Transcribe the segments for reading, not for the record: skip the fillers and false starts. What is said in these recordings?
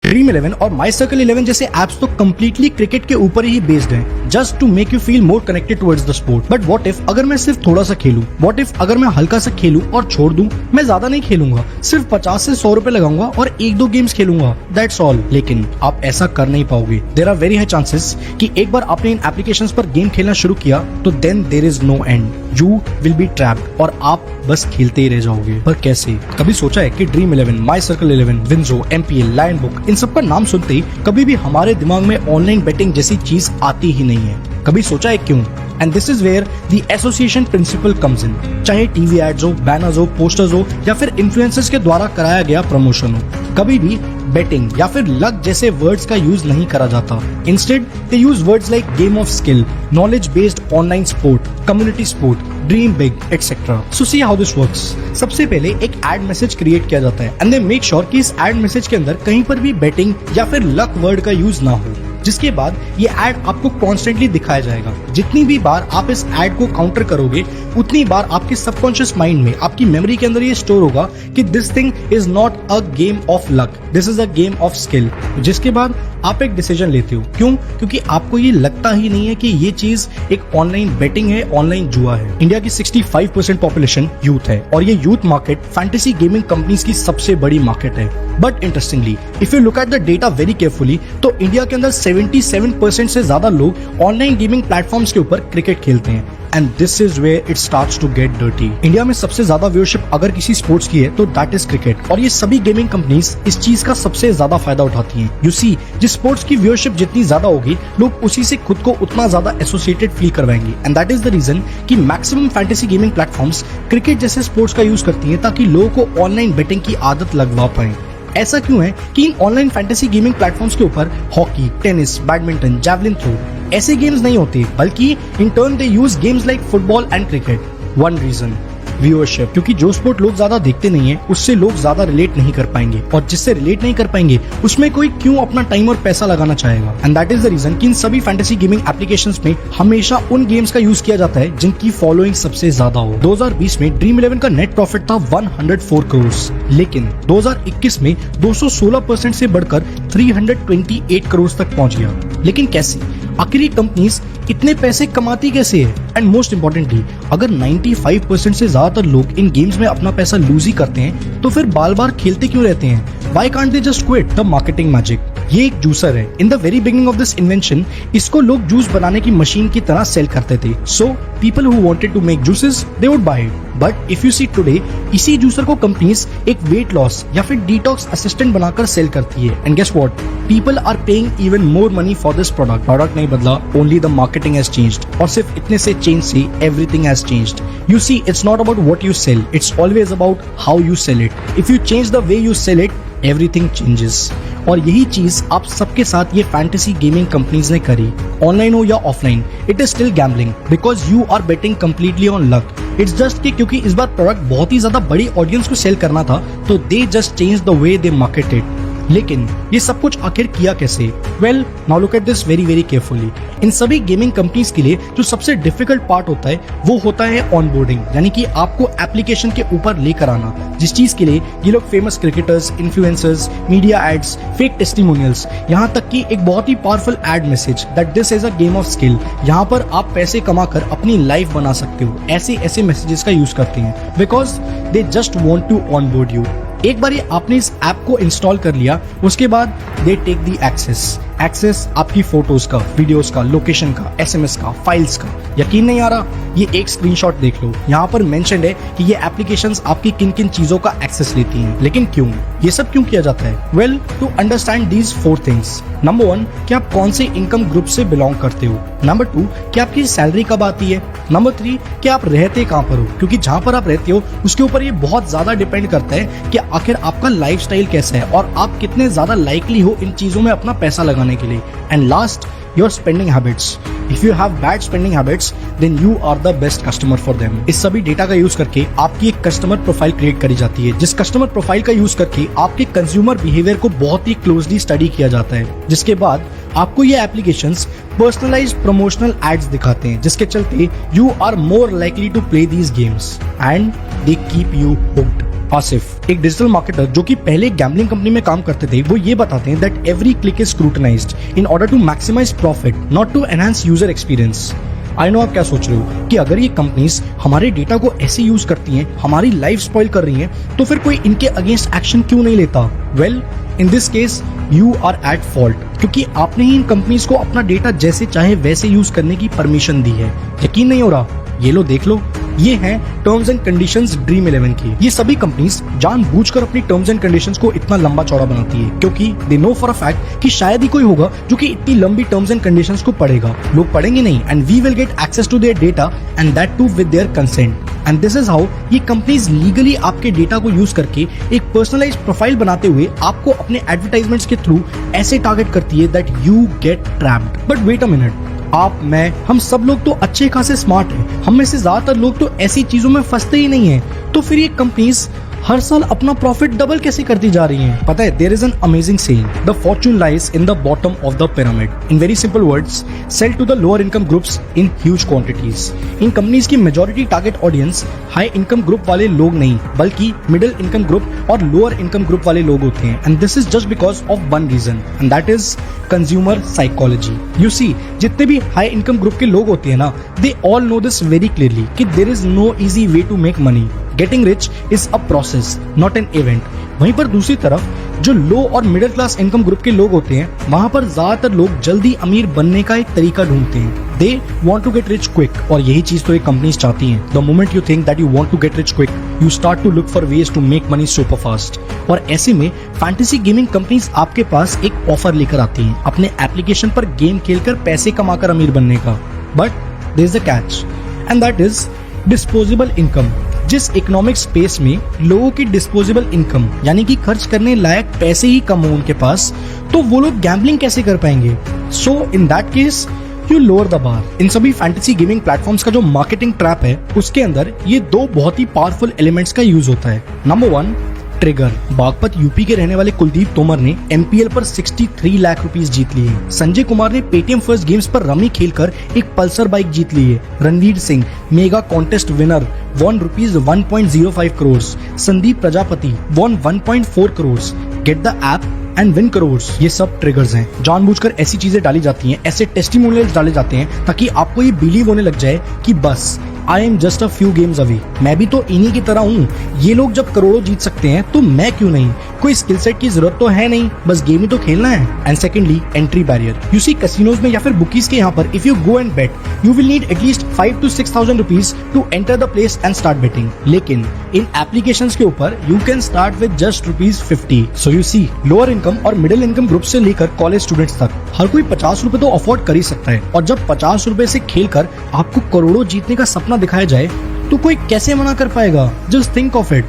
Dream 11 और माई circle 11 जैसे apps तो कम्प्लीटली क्रिकेट के ऊपर ही बेस्ड हैं, just to make you feel more connected towards the sport. But what if अगर मैं सिर्फ थोड़ा सा खेलूं, व्हाट इफ अगर मैं हल्का सा खेलूं और छोड़ दूं, मैं ज्यादा नहीं खेलूंगा, सिर्फ 50 से 100 रुपए लगाऊंगा और 1-2 गेम्स खेलूंगा, दैट्स ऑल। लेकिन आप ऐसा कर नहीं पाओगे। There are very high chances कि एक बार आपने इन एप्लीकेशंस पर गेम खेलना शुरू किया तो then there is no end, you will be trapped और आप बस खेलते ही रह जाओगे। पर कैसे? कभी सोचा है कि dream 11, my circle 11, WinZO, MPL, Lion Book, इन सब का नाम सुनते ही कभी भी हमारे दिमाग में ऑनलाइन बेटिंग जैसी चीज आती ही नहीं है। कभी सोचा है क्यों? And this is where the association principle comes in. चाहे टीवी एड्स हो, बैनर्स हो, पोस्टर्स हो या फिर इन्फ्लुएंसर्स के द्वारा कराया गया प्रमोशन हो, कभी भी बेटिंग या फिर लक जैसे वर्ड्स का यूज नहीं करा जाता। Instead they use words like game of skill, knowledge based online sport, community sport, dream big, etcetera. So see how this works. सबसे पहले एक एड मैसेज क्रिएट किया जाता है एंड दे मेक श्योर कि इस एड मैसेज के अंदर कहीं पर भी बेटिंग या फिर लक वर्ड का यूज ना हो, जिसके बाद ये एड आपको कॉन्स्टेंटली दिखाया जाएगा। जितनी भी बार आप इस एड को काउंटर करोगे, उतनी बार आपके सबकॉन्शियस माइंड में, आपकी मेमोरी के अंदर ये स्टोर होगा कि this thing is not a game of luck, this is a game of skill. जिसके बाद आप एक डिसीजन लेते हो। क्यों? क्योंकि आपको ये लगता ही नहीं है कि ये चीज एक ऑनलाइन बेटिंग है, ऑनलाइन जुआ है। इंडिया की 65% पॉपुलेशन यूथ है और ये youth market fantasy gaming companies की सबसे बड़ी मार्केट है। But interestingly, if you look at the data very carefully, तो इंडिया के अंदर 77% से ज्यादा लोग ऑनलाइन गेमिंग प्लेटफॉर्म्स के ऊपर क्रिकेट खेलते हैं। And this is where it starts to get dirty. India में सबसे ज्यादा व्यूअरशिप अगर किसी स्पोर्ट्स की है तो दैट इज क्रिकेट, और ये सभी गेमिंग कंपनीज इस चीज का सबसे ज्यादा फायदा उठाती हैं। यू सी, जिस स्पोर्ट्स की व्यूअरशिप जितनी ज्यादा होगी, लोग उसी से खुद को उतना ज्यादा एसोसिएटेड फील करवाएंगे। And that is the reason कि maximum fantasy gaming platforms cricket जैसे स्पोर्ट्स का यूज करती हैं ताकि लोगों को ऑनलाइन बेटिंग की आदत लगवा पाए। ऐसा क्यों है कि इन ऑनलाइन फैंटेसी गेमिंग प्लेटफॉर्म्स के ऊपर hockey, tennis, badminton, javelin throw ऐसे गेम्स नहीं होते, बल्कि in turn they use games like football and cricket. One reason, viewership, क्योंकि जो स्पोर्ट लोग ज्यादा देखते नहीं है उससे लोग ज्यादा रिलेट नहीं कर पाएंगे, और जिससे रिलेट नहीं कर पाएंगे उसमें कोई क्यों अपना टाइम और पैसा लगाना चाहेगा। And that is the reason कि इन सभी फैंटेसी गेमिंग एप्लीकेशंस में हमेशा उन गेम्स का यूज किया जाता है जिनकी फॉलोइंग सबसे ज्यादा हो। 2020 में ड्रीम 11 का नेट प्रॉफिट था 104 करोड़, लेकिन 2021 में 216% से बढ़कर 328 करोड़ तक पहुंच गया। लेकिन कैसे? आखिर ये कंपनीज इतने पैसे कमाती कैसे है? एंड मोस्ट इम्पोर्टेंटली, अगर 95% से ज्यादातर लोग इन गेम्स में अपना पैसा लूज ही करते हैं, तो फिर बार बार खेलते क्यों रहते हैं? Why can't they just quit the marketing magic? ये एक जूसर है। In the very beginning of this invention, इसको लोग जूस बनाने की मशीन की तरह सेल करते थे। So people who wanted to make juices, they would buy it. But if you see today, इसी जूसर को कंपनीज एक वेट लॉस या फिर डिटॉक्स असिस्टेंट बनाकर सेल करती है। And guess what? People are paying even more money for this product. Product नहीं बदला, only the marketing has changed, और सिर्फ इतने से चेंज से everything has changed. You see, it's not about what you sell, it's always about how you sell it. If you change the way you sell it, everything changes. और यही चीज आप सबके साथ ये फैंटेसी गेमिंग कंपनीज ने करी। Online हो या offline, it is still gambling because you are betting completely on luck. It's just कि क्योंकि इस बार प्रोडक्ट बहुत ही ज्यादा बड़ी ऑडियंस को सेल करना था, तो they just change the way they marketed. लेकिन ये सब कुछ आखिर किया कैसे? Well, now look at this very very carefully. इन सभी गेमिंग कंपनीज के लिए जो सबसे डिफिकल्ट पार्ट होता है वो होता है ऑनबोर्डिंग, यानी कि आपको एप्लीकेशन के ऊपर लेकर आना, जिस चीज के लिए ये लोग famous cricketers, influencers, media ads, fake testimonials, यहाँ तक कि एक बहुत ही powerful ad message that this is a game of skill, यहाँ पर आप पैसे कमाकर अपनी लाइफ बना सकते हो, ऐसे मैसेजेस का यूज करते हैं because they just want to onboard you. एक बार ये आपने इस ऐप को इंस्टॉल कर लिया, उसके बाद दे टेक दी एक्सेस आपकी फोटोज का, वीडियोस का, लोकेशन का, एसएमएस का, फाइल्स का। यकीन नहीं आ रहा? ये एक स्क्रीनशॉट देख लो, यहाँ पर मेंशन्ड है कि ये एप्लीकेशंस आपकी किन किन चीजों का एक्सेस लेती हैं। लेकिन क्यों? ये सब क्यों किया जाता है? Well, to understand these 4 things. Number 1, कि आप कौन से इनकम ग्रुप से बिलोंग करते हो। नंबर 2, कि आपकी सैलरी कब आती है। नंबर 3, कि आप रहते कहाँ पर हो, क्योंकि जहाँ पर आप रहते हो उसके ऊपर ये बहुत ज्यादा डिपेंड करता है कि आखिर आपका लाइफस्टाइल कैसा है और आप कितने ज्यादा लाइकली हो इन चीजों में अपना पैसा लगाने के लिए। And last, your spending habits. If you have bad spending habits, then you are the best customer for them. इस सभी डेटा का यूज करके आपकी एक कस्टमर प्रोफाइल क्रिएट करी जाती है, जिस कस्टमर प्रोफाइल का यूज करके आपके कंज्यूमर बिहेवियर को बहुत ही क्लोजली स्टडी किया जाता है, जिसके बाद आपको ये एप्लीकेशंस पर्सनलाइज्ड प्रमोशनल एड्स दिखाते हैं, जिसके चलते you are more likely to play these games and they keep you hooked. Asif, एक डिजिटल मार्केटर जो कि पहले गैम्बलिंग कंपनी में काम करते थे, वो ये बताते हैं that every click is scrutinised in order to maximise profit, not to enhance user experience. I know आप क्या सोच रहे हो कि अगर ये कंपनीज हमारे डेटा को ऐसे यूज करती हैं, हमारी लाइफ स्पॉइल कर रही हैं, तो फिर कोई इनके अगेंस्ट एक्शन क्यों नहीं लेता? Well, in this case you are at fault, क्योंकि आपने ही इन कंपनीज को अपना डेटा जैसे चाहे वैसे यूज करने की परमिशन दी है। यकीन नहीं हो रहा? ये लो देख लो, ये हैं टर्म्स एंड कंडीशंस ड्रीम 11 की। ये सभी कंपनीज जानबूझकर अपनी टर्म्स एंड कंडीशंस को इतना लंबा चौड़ा बनाती है, क्योंकि they know for a fact कि शायद ही कोई होगा जो कि इतनी लंबी टर्म्स एंड कंडीशंस को पढ़ेगा। लोग पढ़ेंगे नहीं, and we will get access to their data and that too with their consent. And this is how ये कंपनीज लीगली आपके डेटा को यूज करके एक पर्सनलाइज प्रोफाइल बनाते हुए आपको अपने एडवर्टाइजमेंट्स के थ्रू ऐसे टारगेट करती है that you get trapped. But wait a minute, आप, मैं, हम सब लोग तो अच्छे खासे स्मार्ट हैं। हम में से ज्यादातर लोग तो ऐसी चीजों में फंसते ही नहीं हैं। तो फिर ये कंपनीज हर साल अपना प्रॉफिट डबल कैसे करती जा रही हैं? पता है, there is an amazing saying, the fortune lies in the bottom of the pyramid. In very simple words, sell to the lower income groups in huge quantities. इन कंपनीज की majority target audience high income group वाले लोग नहीं, बल्कि middle income group और lower income group वाले लोग होते हैं। And this is just because of one reason, and that is consumer psychology. You सी, जितने भी हाई इनकम ग्रुप के लोग होते हैं ना, they all know this very clearly कि there is no easy way to make money. Getting rich is a process, not an event. वहीं पर दूसरी तरफ जो लो और मिडिल क्लास इनकम ग्रुप के लोग होते हैं, वहां पर ज्यादातर लोग जल्दी अमीर बनने का एक तरीका ढूंढते हैं। They want to get rich quick, और यही चीज तो ये कंपनीज चाहती हैं। The moment you think that you want to get rich quick, you start to look for ways to make money super fast. और ऐसे में फैंटेसी गेमिंग कंपनीज आपके पास एक ऑफर लेकर आती हैं अपने एप्लीकेशन पर गेम खेलकर पैसे कमाकर अमीर बनने का। But there is a catch, and that is disposable income. जिस इकोनॉमिक स्पेस में लोगों की डिस्पोजेबल इनकम यानी कि खर्च करने लायक पैसे ही कम हो उनके पास, तो वो लोग गैम्बलिंग कैसे कर पाएंगे? So in that case you lower the bar. इन सभी फैंटेसी गेमिंग प्लेटफॉर्म्स का जो मार्केटिंग ट्रैप है, उसके अंदर ये दो बहुत ही पावरफुल एलिमेंट्स का यूज होता है। Number 1, trigger. बागपत यूपी के रहने वाले कुलदीप तोमर ने MPL पर 63 लाख रुपीस जीत लिए। संजय कुमार ने पेटीएम फर्स्ट गेम्स पर रमी खेलकर एक पल्सर बाइक जीत ली है। Ranveer Singh, mega contest winner, won rupees 1.05 crore. Sandeep Prajapati won 1.4 crore. Get the app and win crores. ये सब ट्रिगर्स हैं। जानबूझकर ऐसी चीजें डाली जाती हैं, ऐसे टेस्टिमोनियल्स डाले जाते हैं ताकि आपको ये बिलीव होने लग जाए कि बस I am just a few games away, मैं भी तो इन्हीं की तरह हूँ। ये लोग जब करोड़ों जीत सकते हैं तो मैं क्यों नहीं? कोई स्किल सेट की जरूरत तो है नहीं, बस गेम ही तो खेलना है। And secondly, entry barrier. You see, casinos में या फिर बुकीज के यहाँ पर if you go and bet, you will need at least 5 to 6,000 rupees to enter the place and start betting. लेकिन इन एप्लीकेशंस के ऊपर you can start with just ₹50। So you see, lower income और मिडिल इनकम ग्रुप से लेकर college students तक हर कोई 50 रुपए तो अफोर्ड कर ही सकता है। और जब 50 रुपए से खेलकर आपको करोड़ों जीतने का सपना दिखाया जाए तो कोई कैसे मना कर पाएगा? Just think of it.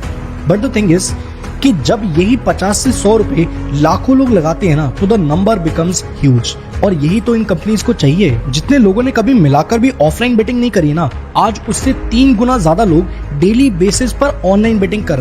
But the thing is कि जब यही 50 से 100 रुपए लाखों लोग लगाते हैं ना, तो द नंबर बिकम्स ह्यूज। और यही तो इन कंपनीज को चाहिए। जितने लोगों ने कभी मिलाकर भी ऑफलाइन बेटिंग नहीं करी ना, आज उससे 3 गुना ज्यादा लोग डेली बेसिस पर ऑनलाइन बेटिंग कर